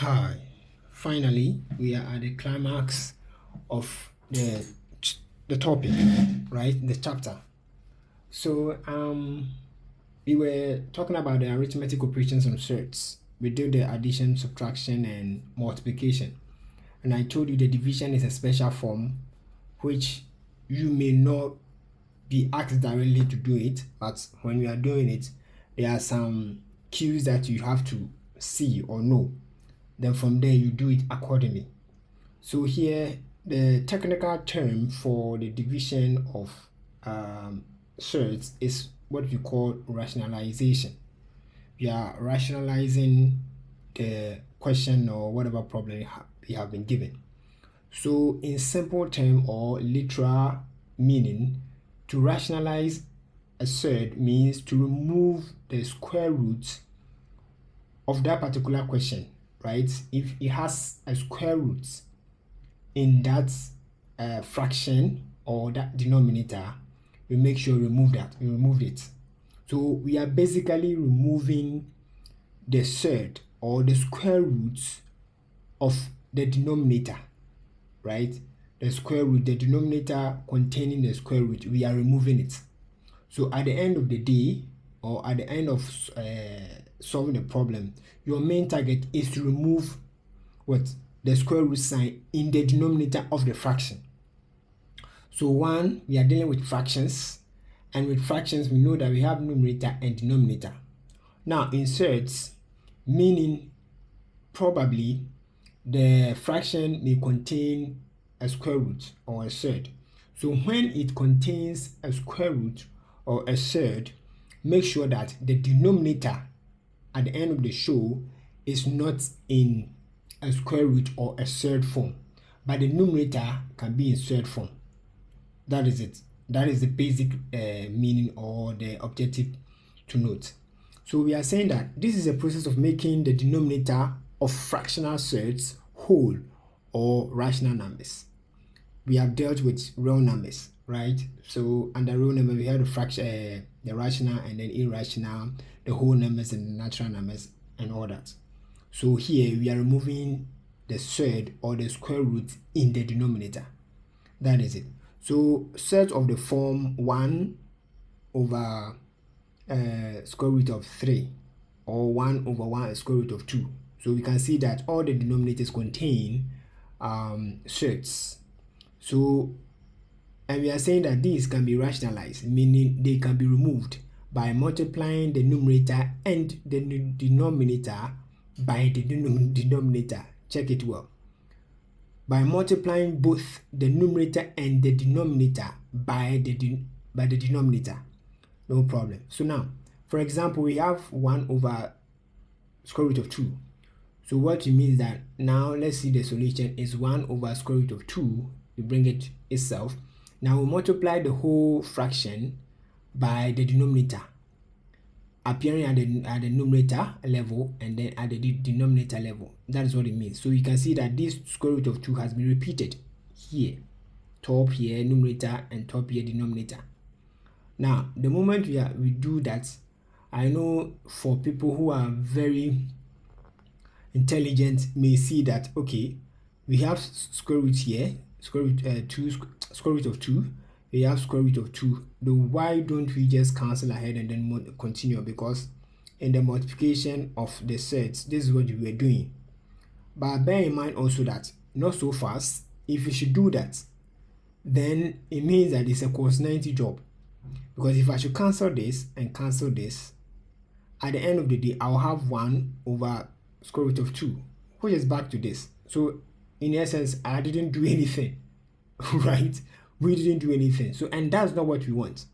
Hi, finally, we are at the climax of the topic, right? The chapter. So, we were talking about the arithmetic operations on surds. We did the addition, subtraction, and multiplication. And I told you the division is a special form which you may not be asked directly to do it, but when you are doing it, there are some cues that you have to see or know. Then from there you do it accordingly. So here the technical term for the division of surds is what we call rationalization. We are rationalizing the question or whatever problem we have been given. So in simple term or literal meaning, to rationalize a surd means to remove the square root of that particular question, right? If it has a square root in that fraction or that denominator, we make sure we remove it. So we are basically removing the surd or the square root of the denominator, right? The square root, the denominator containing the square root, we are removing it. So at the end of the day, or at the end of solving the problem, your main target is to remove what? The square root sign in the denominator of the fraction. So one, we are dealing with fractions, and with fractions we know that we have numerator and denominator. Now in surds, meaning probably the fraction may contain a square root or a surd. So when it contains a square root or a surd, make sure that the denominator at the end of the show is not in a square root or a surd form, but the numerator can be in surd form. That is it. That is the basic meaning or the objective to note. So we are saying that this is a process of making the denominator of fractional surds whole or rational numbers. We have dealt with real numbers, right? So under real number we have the fraction, the rational and then irrational, the whole numbers and the natural numbers and all that. So here we are removing the surd or the square root in the denominator. That is it. So surds of the form 1 over square root of 3 or 1 over 1 square root of 2. So we can see that all the denominators contain surds. So, and we are saying that these can be rationalized, meaning they can be removed by multiplying the numerator and the denominator by the denominator. Check it well. By multiplying both the numerator and the denominator by the denominator. No problem. So now, for example, we have 1 over square root of 2. So what it means that now let's see the solution is 1 over square root of 2. We bring it itself. Now we multiply the whole fraction by the denominator, appearing at the numerator level and then at the denominator level. That is what it means. So you can see that this square root of 2 has been repeated here, top here numerator and top here denominator. Now the moment we do that, I know for people who are very intelligent may see that, okay, we have square root here, square root of 2, we have square root of 2. Then why don't we just cancel ahead and then continue? Because in the multiplication of the sets, this is what we were doing. But bear in mind also that not so fast. If you should do that, then it means that it's a cos 90 job. Because if I should cancel this and cancel this, at the end of the day, I'll have 1 over square root of 2, which is back to this. So in essence, I didn't do anything, right? We didn't do anything. So, and that's not what we want.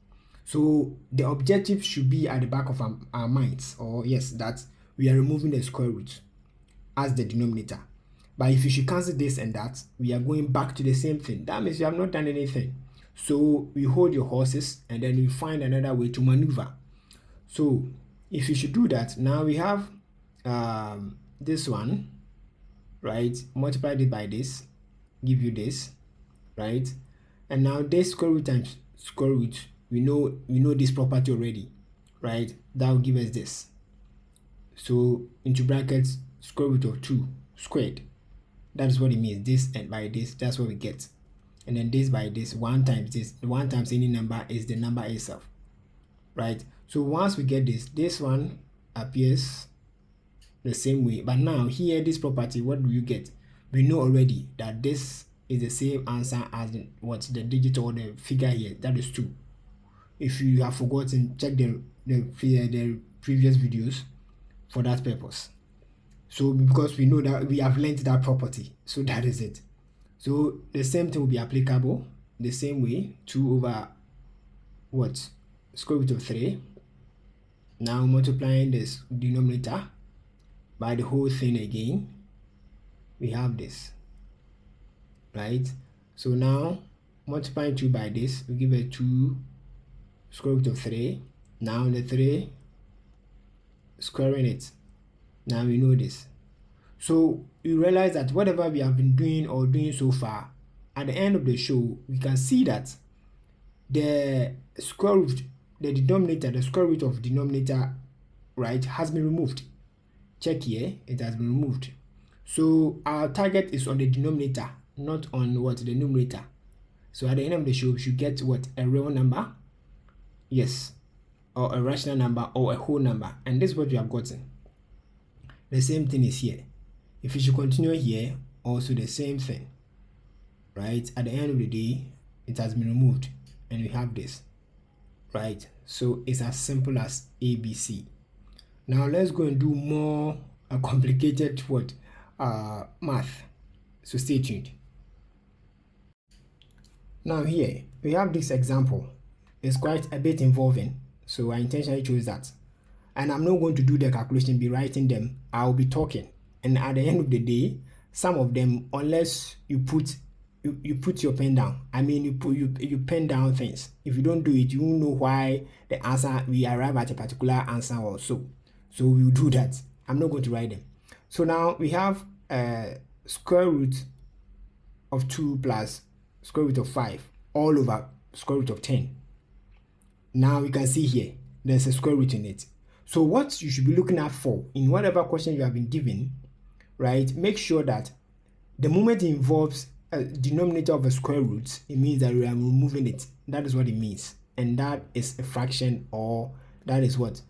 So the objective should be at the back of our minds, or yes, that we are removing the square root as the denominator. But if you should cancel this and that, we are going back to the same thing. That means you have not done anything. So we hold your horses and then we find another way to maneuver. So if you should do that, now we have this one, right? Multiply it by this, give you this, right? And now this square root times square root, we know this property already, right? That will give us this. So into brackets square root of 2. squared. That's what it means. This and by this, that's what we get. And then this by this, 1 times this. 1 times any number is the number itself, right? So once we get this one appears the same way. But now here, this property, what do you get? We know already that this is the same answer as the digit or the figure here. That is 2. If you have forgotten, check the previous videos for that purpose. So because we know that we have learned that property, so that is it. So the same thing will be applicable the same way. 2 over what? Square root of 3. Now multiplying this denominator by the whole thing again, we have this, right? So now multiplying 2 by this, we give it 2 square root of 3. Now the 3 squaring it. Now we know this. So you realize that whatever we have been doing so far, at the end of the show, we can see that the square root, the denominator, the square root of denominator, right, has been removed. Check here, it has been removed. So our target is on the denominator, not on what? The numerator. So at the end of the show, we should get what? A real number, yes, or a rational number, or a whole number. And this is what we have gotten. The same thing is here. If you should continue here, also the same thing, right? At the end of the day, it has been removed, and we have this, right? So it's as simple as ABC. Now let's go and do more complicated what? Math. So stay tuned. Now here we have this example. It's quite a bit involving, so I intentionally chose that. And I'm not going to do the calculation, be writing them. I'll be talking. And at the end of the day, some of them, unless you put your pen down, I mean you pen down things. If you don't do it, you won't know why the answer, we arrive at a particular answer or so. So we'll do that. I'm not going to write them. So now we have square root of 2 plus square root of 5 all over square root of 10. Now you can see here, there's a square root in it. So what you should be looking at for in whatever question you have been given, right, make sure that the moment it involves a denominator of a square root, it means that we are removing it. That is what it means. And that is a fraction, or that is what?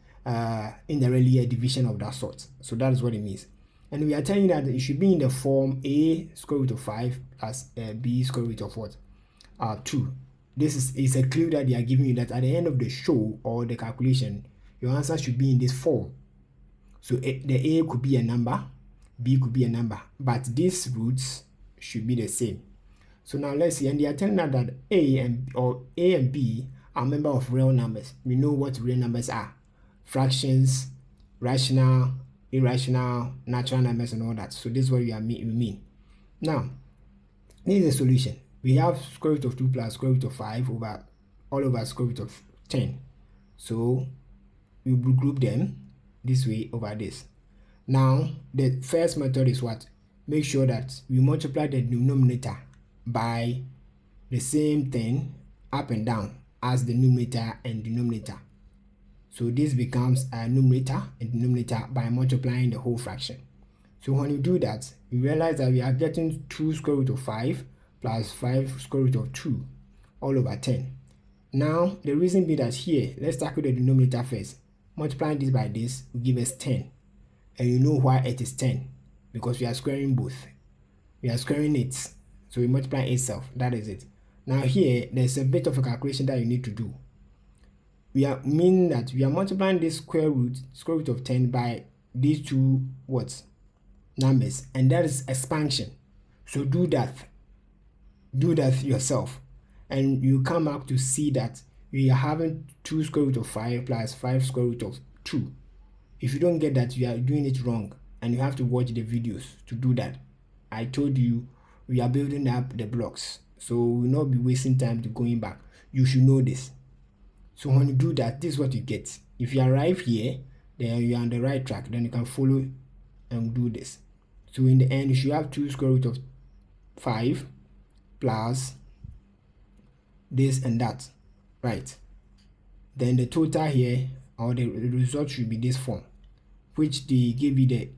Indirectly a division of that sort. So that is what it means. And we are telling you that it should be in the form a square root of 5 plus b square root of what? 2. This is a clue that they are giving you, that at the end of the show or the calculation, your answer should be in this form. So the a could be a number, b could be a number, but these roots should be the same. So now let's see, and they are telling us that a and b are members of real numbers. We know what real numbers are: fractions, rational, irrational, natural numbers, and all that. So this is what we mean. Now, this is a solution. We have square root of 2 plus square root of 5 over all over square root of 10. So we will group them this way over this. Now, the first method is what? Make sure that we multiply the denominator by the same thing up and down as the numerator and denominator. So this becomes a numerator and denominator by multiplying the whole fraction. So when you do that, you realize that we are getting 2 square root of 5 plus 5 square root of 2 all over 10. Now, the reason being that here, let's tackle the denominator first. Multiplying this by this will give us 10. And you know why it is 10. Because we are squaring both. We are squaring it. So we multiply itself. That is it. Now here, there's a bit of a calculation that you need to do. We are meaning that we are multiplying this square root of 10 by these two what? Numbers. And that is expansion. So do that. Do that yourself. And you come up to see that we are having 2 square root of 5 plus 5 square root of 2. If you don't get that, you are doing it wrong, and you have to watch the videos to do that. I told you we are building up the blocks, so we will not be wasting time to going back. You should know this. So when you do that, this is what you get. If you arrive here, then you are on the right track. Then you can follow and do this. So in the end, you should have 2 square root of 5 plus this and that, right? Then the total here, or the result, should be this form, which they give you the